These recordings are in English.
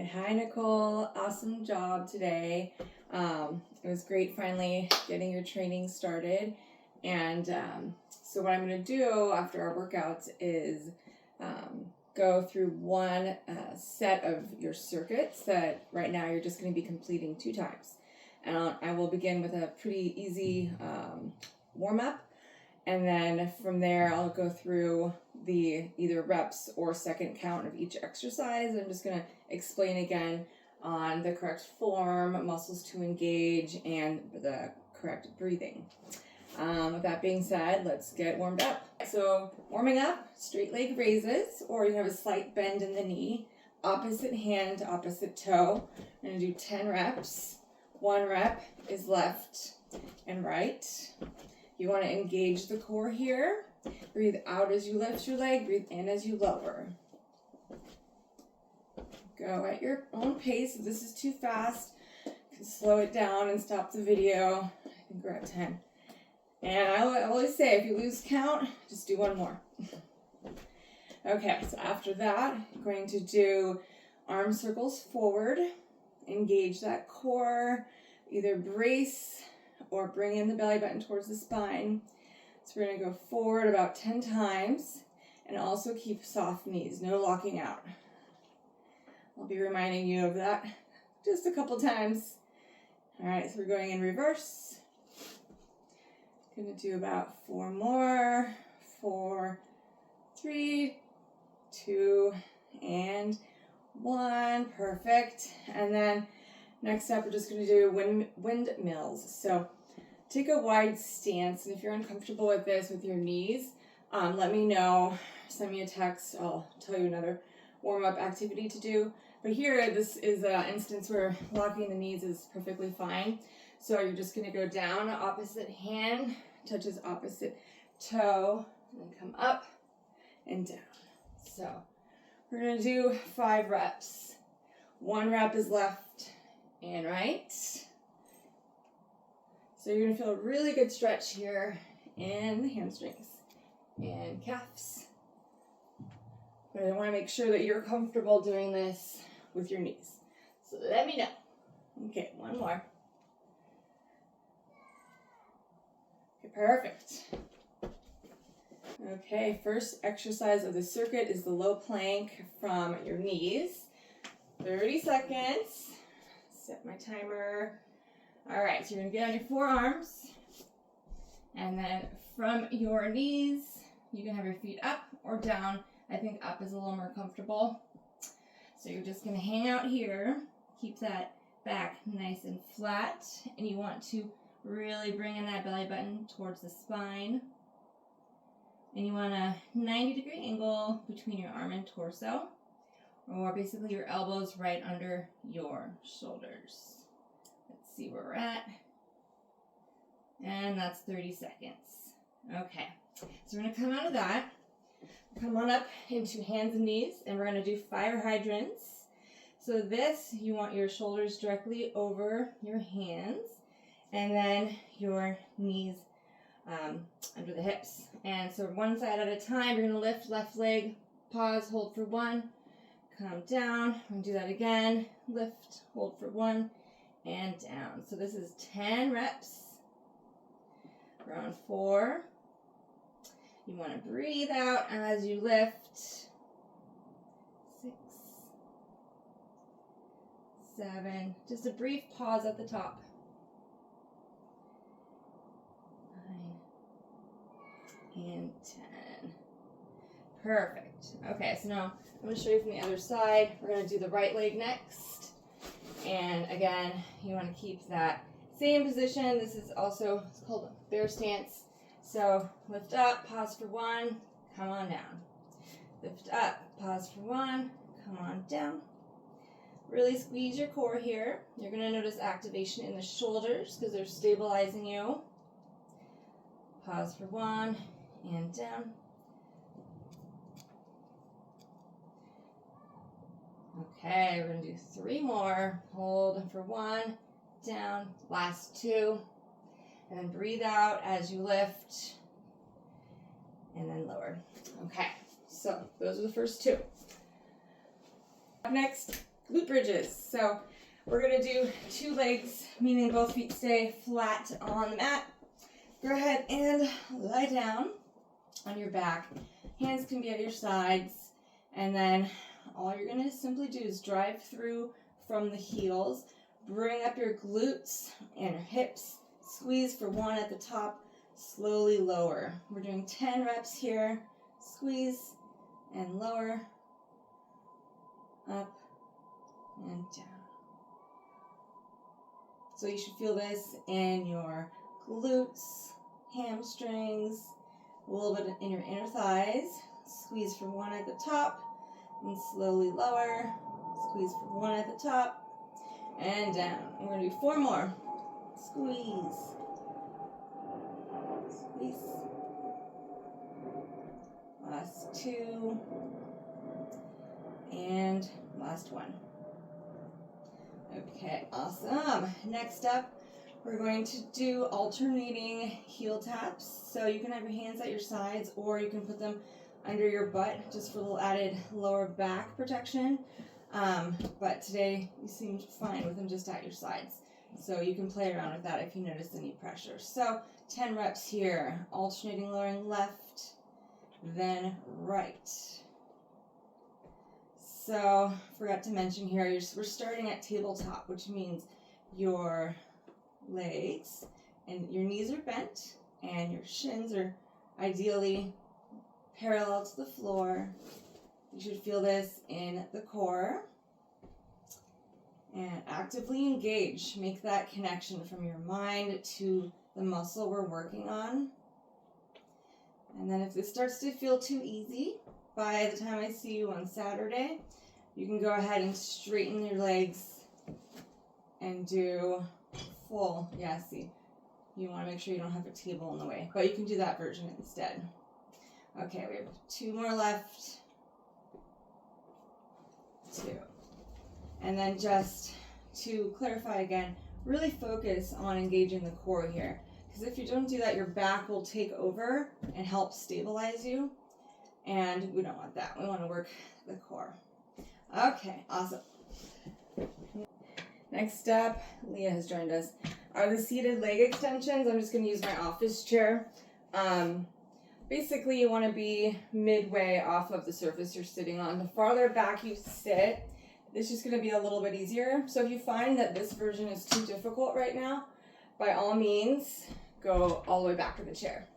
right, hi Nicole, awesome job today. It was great finally getting your training started. And so what I'm going to do after our workouts is go through one set of your circuits that right now you're just going to be completing 2 times. And I will begin with a pretty easy warm-up. And then from there, I'll go through the either reps or second count of each exercise. I'm just going to explain again on the correct form, muscles to engage, and the correct breathing. With that being said, let's get warmed up. So warming up, straight leg raises, or you have a slight bend in the knee, opposite hand to opposite toe. I'm going to do 10 reps. 1 rep is left and right. You want to engage the core here. Breathe out as you lift your leg. Breathe in as you lower. Go at your own pace. If this is too fast, you can slow it down and stop the video. I think we're at 10. And I always say, if you lose count, just do 1 more. Okay, so after that, I'm going to do arm circles forward. Engage that core. Either brace or bring in the belly button towards the spine. So we're going to go forward about 10 times and also keep soft knees, no locking out. I'll be reminding you of that just a couple times. All right, so we're going in reverse. Going to do about 4 more. 4, 3, 2, and 1. Perfect. And then next up, we're just going to do windmills. So take a wide stance, and if you're uncomfortable with this with your knees, let me know. Send me a text. I'll tell you another warm-up activity to do. But here, this is an instance where locking the knees is perfectly fine. So you're just going to go down, opposite hand touches opposite toe, and then come up and down. So we're going to do 5 reps. 1 rep is left and right. So you're going to feel a really good stretch here in the hamstrings and calves. But I want to make sure that you're comfortable doing this with your knees. So let me know. Okay, 1 more. Okay, perfect. Okay, first exercise of the circuit is the low plank from your knees. 30 seconds. Set my timer. All right, so you're going to get on your forearms. And then from your knees, you can have your feet up or down. I think up is a little more comfortable. So you're just going to hang out here. Keep that back nice and flat. And you want to really bring in that belly button towards the spine. And you want a 90-degree angle between your arm and torso. Or basically your elbows right under your shoulders. Let's see where we're at. And that's 30 seconds. Okay, so we're going to come out of that. Come on up into hands and knees, and we're going to do fire hydrants. So this, you want your shoulders directly over your hands, and then your knees under the hips. And so one side at a time, you're going to lift left leg, pause, hold for 1, come down, and do that again, lift, hold for 1, and down. So this is 10 reps. We're on 4. You want to breathe out as you lift. 6, 7. Just a brief pause at the top. 9 and 10. Perfect. Okay, so now I'm going to show you from the other side. We're going to do the right leg next. And again, you want to keep that same position. This is also, it's called bear stance. So lift up, pause for 1, come on down. Lift up, pause for 1, come on down. Really squeeze your core here. You're going to notice activation in the shoulders because they're stabilizing you. Pause for 1 and down. Okay, we're going to do 3 more. Hold for 1, down, last 2. And then breathe out as you lift. And then lower. Okay, so those are the first 2. Next, glute bridges. So we're gonna do 2 legs, meaning both feet stay flat on the mat. Go ahead and lie down on your back. Hands can be at your sides, and then all you're gonna simply do is drive through from the heels. Bring up your glutes and your hips. Squeeze for 1 at the top. Slowly lower. We're doing 10 reps here. Squeeze and lower. Up and down. So you should feel this in your glutes, hamstrings, a little bit in your inner thighs. Squeeze for 1 at the top and slowly lower. Squeeze for 1 at the top and down. We're going to do 4 more. Squeeze. Squeeze. Last 2. And last 1. Okay, awesome. Next up, we're going to do alternating heel taps. So you can have your hands at your sides, or you can put them under your butt just for a little added lower back protection. But today you seemed fine with them just at your sides. So you can play around with that if you notice any pressure. So 10 reps here, alternating lowering left, then right. So forgot to mention here, we're starting at tabletop, which means your legs and your knees are bent and your shins are ideally parallel to the floor. You should feel this in the core. And actively engage. Make that connection from your mind to the muscle we're working on. And then if this starts to feel too easy, by the time I see you on Saturday, you can go ahead and straighten your legs and do full, see, you want to make sure you don't have a table in the way, but you can do that version instead. Okay, we have 2 more left. 2. And then just to clarify again, really focus on engaging the core here. Because if you don't do that, your back will take over and help stabilize you. And we don't want that. We want to work the core. Okay, awesome. Next up, Leah has joined us, are the seated leg extensions. I'm just going to use my office chair. Basically, you want to be midway off of the surface you're sitting on. The farther back you sit, it's just going to be a little bit easier. So if you find that this version is too difficult right now, by all means, go all the way back to the chair.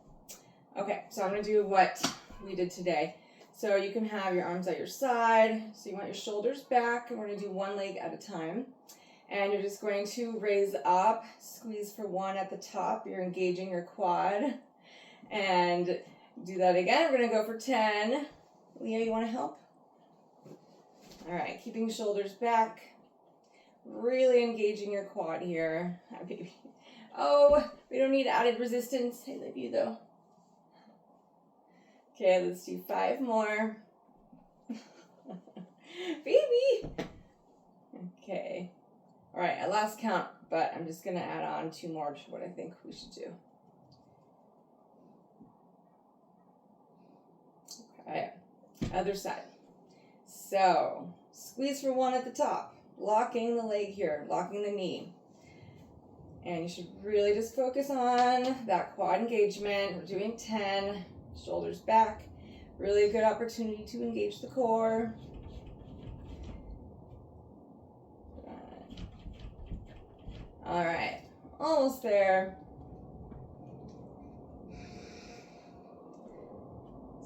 Okay, so I'm going to do what we did today. So you can have your arms at your side. So you want your shoulders back, and we're going to do 1 leg at a time. And you're just going to raise up, squeeze for 1 at the top. You're engaging your quad. And do that again. We're going to go for 10. Leah, you want to help? All right, keeping shoulders back. Really engaging your quad here. Hi, baby. Oh, we don't need added resistance. I love you, though. Okay, let's do 5 more. Baby! Okay. All right, I lost count, but I'm just going to add on 2 more to what I think we should do. Okay, other side. So, squeeze for 1 at the top, locking the leg here, locking the knee. And you should really just focus on that quad engagement. We're doing 10, shoulders back. Really a good opportunity to engage the core. All right, almost there.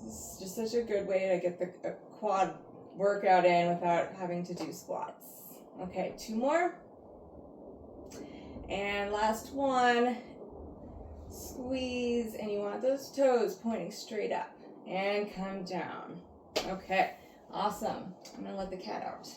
This is just such a good way to get the quad workout in without having to do squats. Okay, 2 more. And last one. Squeeze, and you want those toes pointing straight up and come down. Okay, awesome. I'm gonna let the cat out.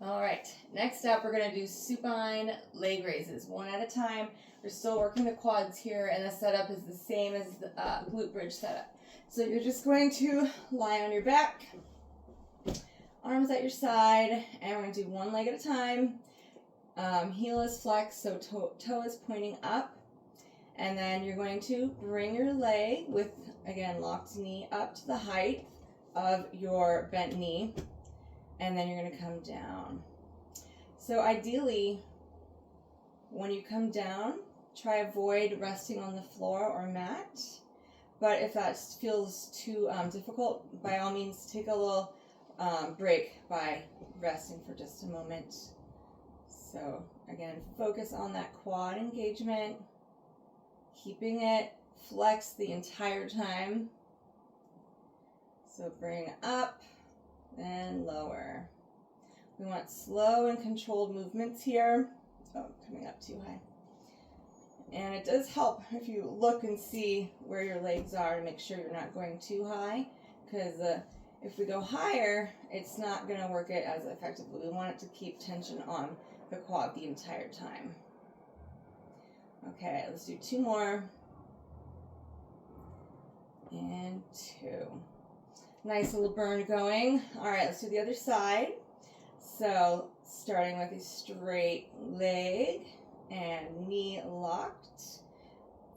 All right, next up we're gonna do supine leg raises, 1 at a time. We're still working the quads here, and the setup is the same as the glute bridge setup. So you're just going to lie on your back, arms at your side, and we're gonna do 1 leg at a time. Heel is flexed, so toe is pointing up. And then you're going to bring your leg with, again, locked knee up to the height of your bent knee. and then you're going to come down. So ideally, when you come down, try avoid resting on the floor or mat. But if that feels too difficult, by all means, take a little break by resting for just a moment. So again, focus on that quad engagement, keeping it flexed the entire time. So bring up and lower. We want slow and controlled movements here. Oh, coming up too high. And it does help if you look and see where your legs are to make sure you're not going too high, because if we go higher, it's not going to work it as effectively. We want it to keep tension on the quad the entire time. Okay, let's do 2 more. And 2. Nice little burn going. All right, let's do the other side. So starting with a straight leg and knee locked,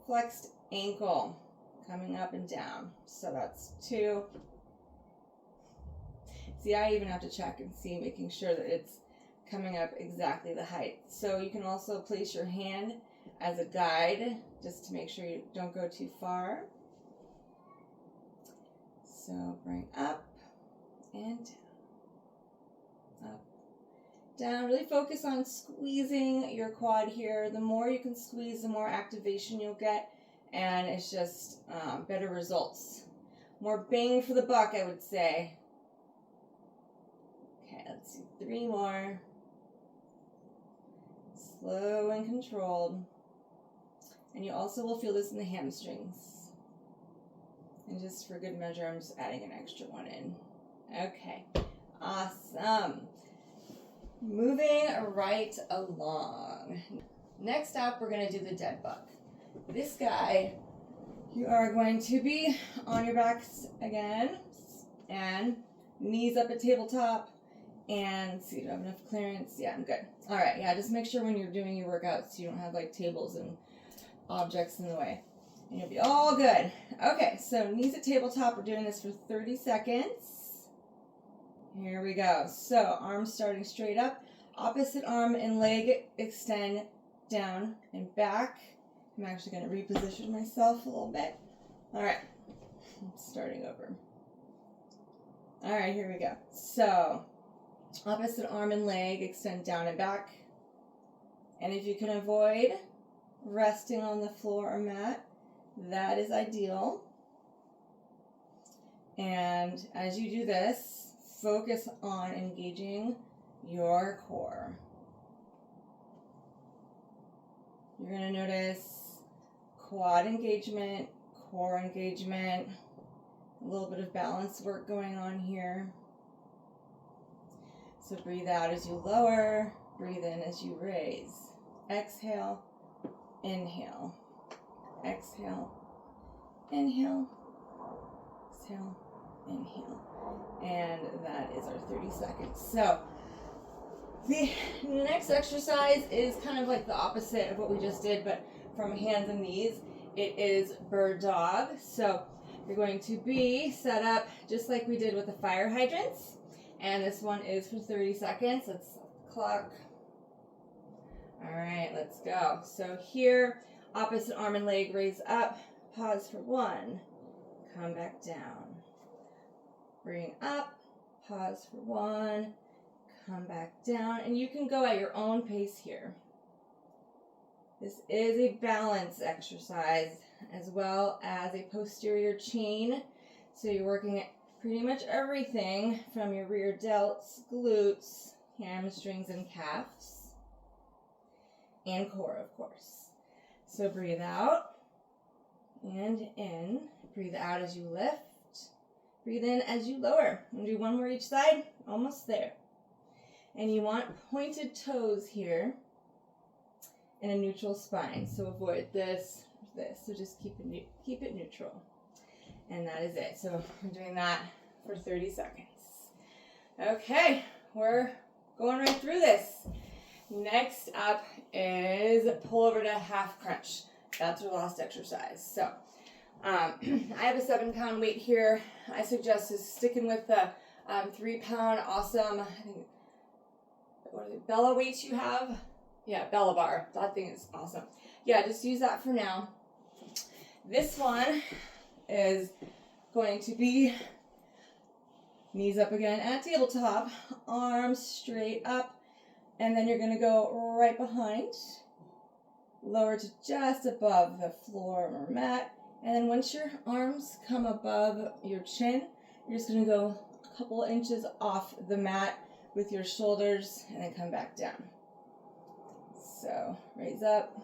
flexed ankle coming up and down. So that's 2. See, I even have to check and see, making sure that it's coming up exactly the height. So you can also place your hand as a guide just to make sure you don't go too far. So bring up and down, up, down. Really focus on squeezing your quad here. The more you can squeeze, the more activation you'll get, and it's just better results. More bang for the buck, I would say. Okay, let's do 3 more. Slow and controlled. And you also will feel this in the hamstrings. And just for good measure, I'm just adding an extra one in. Okay, awesome. Moving right along. Next up, we're going to do the dead bug. This guy, you are going to be on your backs again, and knees up at tabletop, and see, do I have enough clearance? Yeah, I'm good. All right, yeah, just make sure when you're doing your workouts, you don't have like tables and objects in the way. And you'll be all good. Okay, so knees at tabletop. We're doing this for 30 seconds. Here we go. So arms starting straight up. Opposite arm and leg extend down and back. I'm actually going to reposition myself a little bit. All right, starting over. All right, here we go. So opposite arm and leg extend down and back. And if you can avoid resting on the floor or mat, that is ideal. And as you do this, focus on engaging your core. You're going to notice quad engagement, core engagement, a little bit of balance work going on here. So breathe out as you lower, breathe in as you raise. Exhale, inhale. Exhale, inhale, exhale, inhale. And that is our 30 seconds. So the next exercise is kind of like the opposite of what we just did, but from hands and knees. It is bird dog. So you're going to be set up just like we did with the fire hydrants. And this one is for 30 seconds. Let's clock. All right, let's go. So here, opposite arm and leg raise up, pause for 1, come back down. Bring up, pause for 1, come back down. And you can go at your own pace here. This is a balance exercise as well as a posterior chain. So you're working at pretty much everything from your rear delts, glutes, hamstrings, and calves, and core, of course. So breathe out and in. Breathe out as you lift. Breathe in as you lower. We'll do 1 more each side. Almost there. And you want pointed toes here and a neutral spine. So avoid this, this. So just keep it neutral. And that is it. So we're doing that for 30 seconds. Okay, we're going right through this. Next up is pullover to half crunch. That's our last exercise. So I have a 7-pound weight here. I suggest is sticking with 3-pound awesome, I think, what are they, Bala weights you have? Yeah, Bala bar. That thing is awesome. Yeah, just use that for now. This one is going to be knees up again at tabletop, arms straight up, and then you're going to go right behind, lower to just above the floor or mat, and then once your arms come above your chin, you're just going to go a couple inches off the mat with your shoulders and then come back down. So raise up,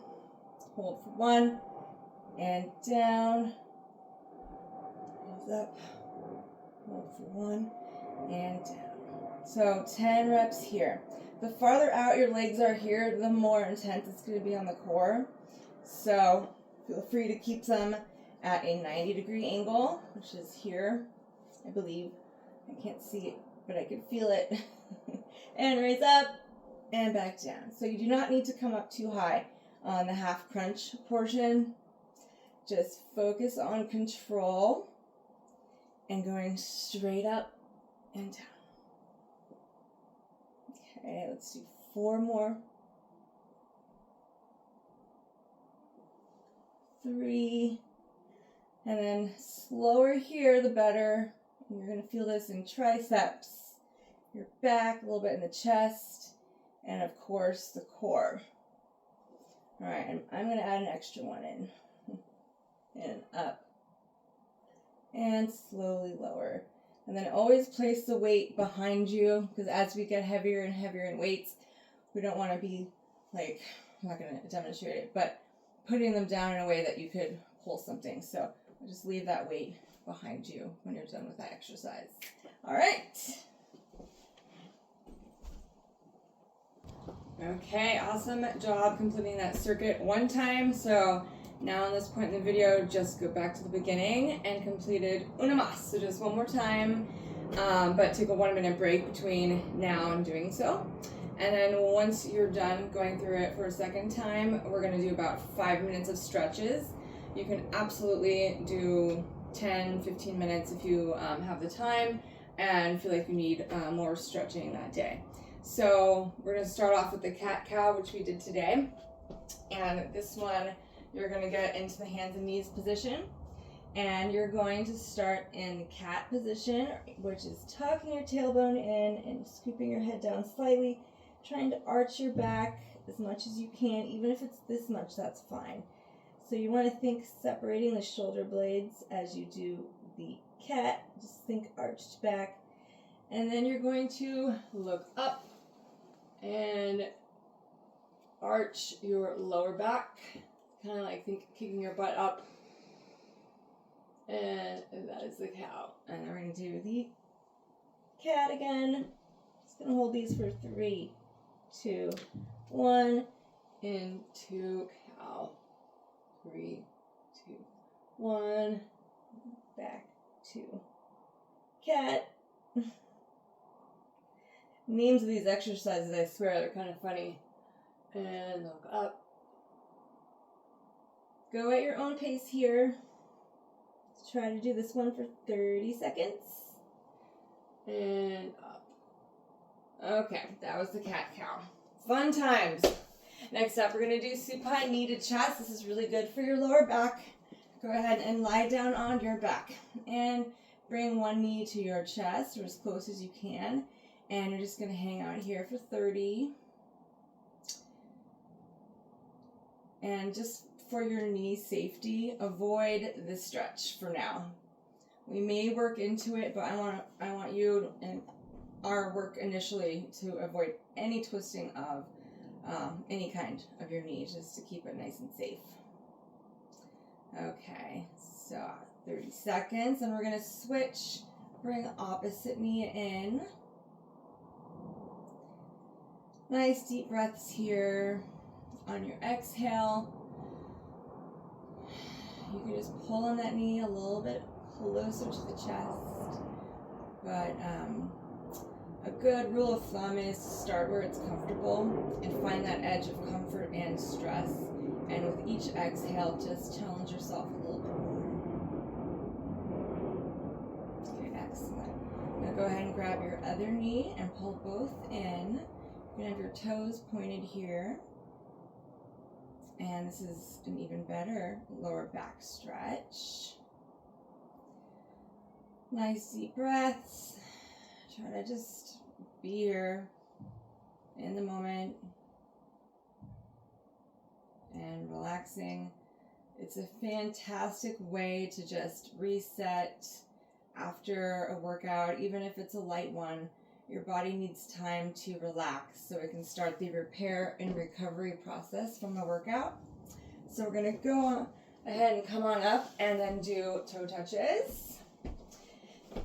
hold for 1, and down, raise up, hold for 1, and down. So 10 reps here. The farther out your legs are here, the more intense it's going to be on the core. So feel free to keep them at a 90-degree angle, which is here, I believe. I can't see it, but I can feel it. And raise up and back down. So you do not need to come up too high on the half crunch portion. Just focus on control and going straight up and down. Okay, let's do 4 more. 3, and then slower here the better. You're going to feel this in triceps, your back, a little bit in the chest, and of course the core. All right, and I'm going to add an extra one in. And up. And slowly lower. And then always place the weight behind you, because as we get heavier and heavier in weights, we don't want to be like, I'm not going to demonstrate it, but putting them down in a way that you could pull something. So just leave that weight behind you when you're done with that exercise. All right. Okay, awesome job completing that circuit 1 time. So now on this point in the video, just go back to the beginning and completed una más. So just 1 more time, but take a 1-minute break between now and doing so. And then once you're done going through it for a second time, we're gonna do about 5 minutes of stretches. You can absolutely do 10, 15 minutes if you have the time and feel like you need more stretching that day. So we're gonna start off with the cat-cow, which we did today. And this one, you're gonna get into the hands and knees position. And you're going to start in the cat position, which is tucking your tailbone in and scooping your head down slightly, trying to arch your back as much as you can. Even if it's this much, that's fine. So you want to think separating the shoulder blades as you do the cat. Just think arched back. And then you're going to look up and arch your lower back. Kind of like kicking your butt up. And that is the cow. And then we're going to do the cat again. Just going to hold these for 3, 2, 1. Into cow. 3, 2, 1. Back to cat. Names of these exercises, I swear, they're kind of funny. And look up. Go at your own pace here. Let's try to do this one for 30 seconds. And up. Okay, that was the cat-cow. Fun times. Next up, we're going to do supine knee to chest. This is really good for your lower back. Go ahead and lie down on your back. And bring one knee to your chest, or as close as you can. And you're just going to hang out here for 30. And just for your knee safety, avoid the stretch for now. We may work into it, but I want you and our work initially to avoid any twisting of any kind of your knee, just to keep it nice and safe. Okay, so 30 seconds, and we're going to switch. Bring the opposite knee in. Nice deep breaths here. On your exhale, you can just pull on that knee a little bit closer to the chest. But a good rule of thumb is to start where it's comfortable and find that edge of comfort and stress. And with each exhale, just challenge yourself a little bit more. Okay, excellent. Now go ahead and grab your other knee and pull both in. You're gonna have your toes pointed here. And this is an even better lower back stretch. Nice deep breaths. Try to just be here in the moment and relaxing. It's a fantastic way to just reset after a workout, even if it's a light one. Your body needs time to relax so it can start the repair and recovery process from the workout. So we're gonna go ahead and come on up and then do toe touches.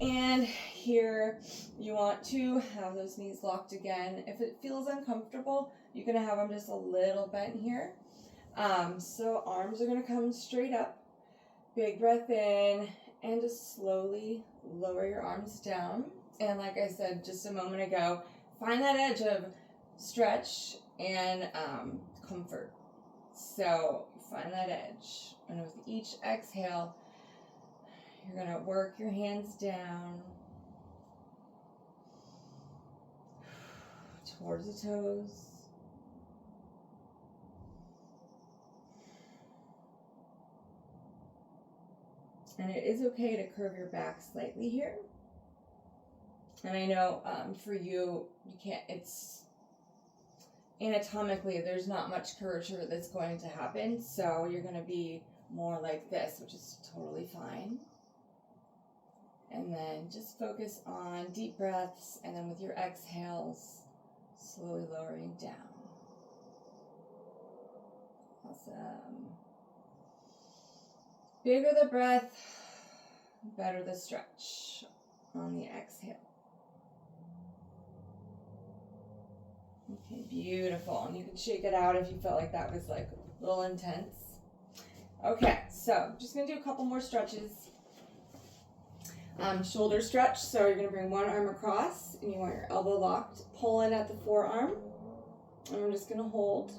And here you want to have those knees locked again. If it feels uncomfortable, you're gonna have them just a little bent here. So arms are gonna come straight up. Big breath in and just slowly lower your arms down. And like I said just a moment ago, find that edge of stretch and comfort. So find that edge. And with each exhale, you're going to work your hands down towards the toes. And it is okay to curve your back slightly here. And I know for you can't, it's anatomically, there's not much curvature that's going to happen. So you're going to be more like this, which is totally fine. And then just focus on deep breaths. And then with your exhales, slowly lowering down. Awesome. Bigger the breath, better the stretch on the exhale. Okay, beautiful. And you can shake it out if you felt like that was like a little intense. Okay, so I'm just going to do a couple more stretches. Shoulder stretch. So you're going to bring one arm across and you want your elbow locked. Pull in at the forearm. And we're just going to hold.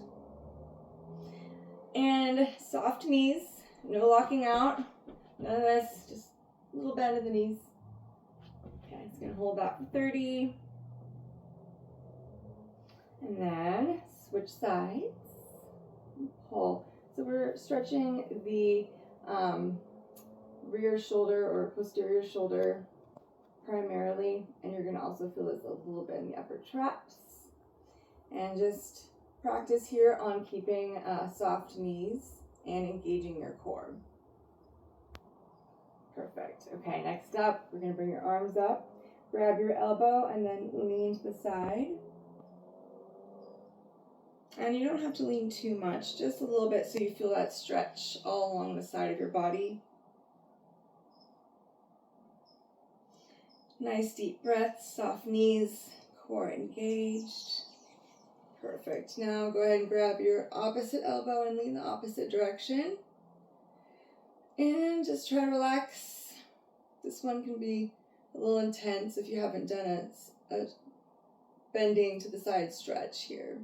And soft knees. No locking out. None of this. Just a little bend of the knees. Okay, it's going to hold that for 30. And then switch sides. Pull. So we're stretching the rear shoulder or posterior shoulder primarily. And you're going to also feel this a little bit in the upper traps. And just practice here on keeping soft knees and engaging your core. Perfect. Okay, next up, we're going to bring your arms up. Grab your elbow and then lean to the side. And you don't have to lean too much, just a little bit so you feel that stretch all along the side of your body. Nice deep breaths, soft knees, core engaged. Perfect. Now go ahead and grab your opposite elbow and lean the opposite direction. And just try to relax. This one can be a little intense if you haven't done a bending to the side stretch here.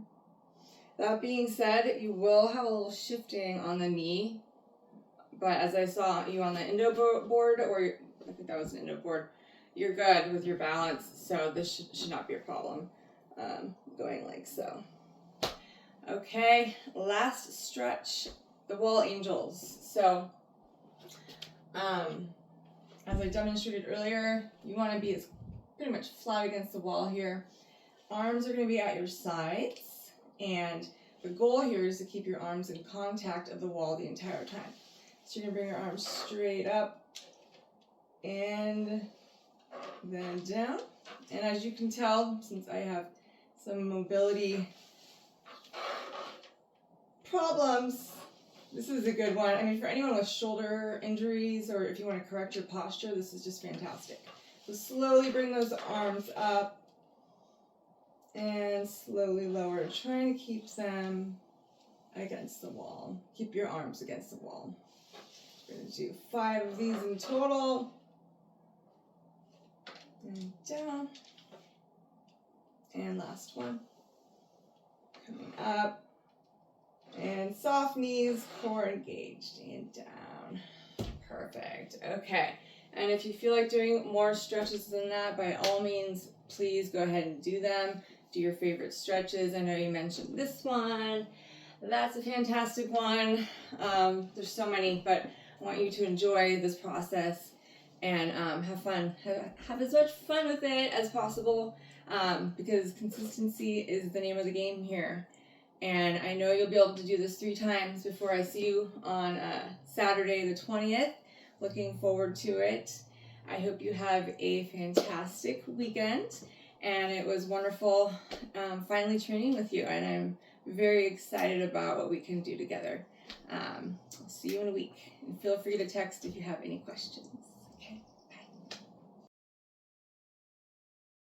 That being said, you will have a little shifting on the knee. But as I saw you on the endo board, or I think that was an endo board, you're good with your balance. So this should not be a problem going like so. Okay, last stretch, the wall angels. So as I demonstrated earlier, you want to be as pretty much flat against the wall here. Arms are going to be at your sides. And the goal here is to keep your arms in contact of the wall the entire time. So you're going to bring your arms straight up and then down. And as you can tell, since I have some mobility problems, this is a good one. I mean, for anyone with shoulder injuries or if you want to correct your posture, this is just fantastic. So slowly bring those arms up. And slowly lower, trying to keep them against the wall. Keep your arms against the wall. We're going to do 5 of these in total. And down. And last one. Coming up. And soft knees, core engaged, and down. Perfect. Okay. And if you feel like doing more stretches than that, by all means, please go ahead and do them. Do your favorite stretches. I know you mentioned this one. That's a fantastic one. There's so many, but I want you to enjoy this process and have fun. Have as much fun with it as possible, because consistency is the name of the game here. And I know you'll be able to do this 3 times before I see you on Saturday the 20th. Looking forward to it. I hope you have a fantastic weekend, and it was wonderful finally training with you, and I'm very excited about what we can do together. I'll see you in a week, and feel free to text if you have any questions.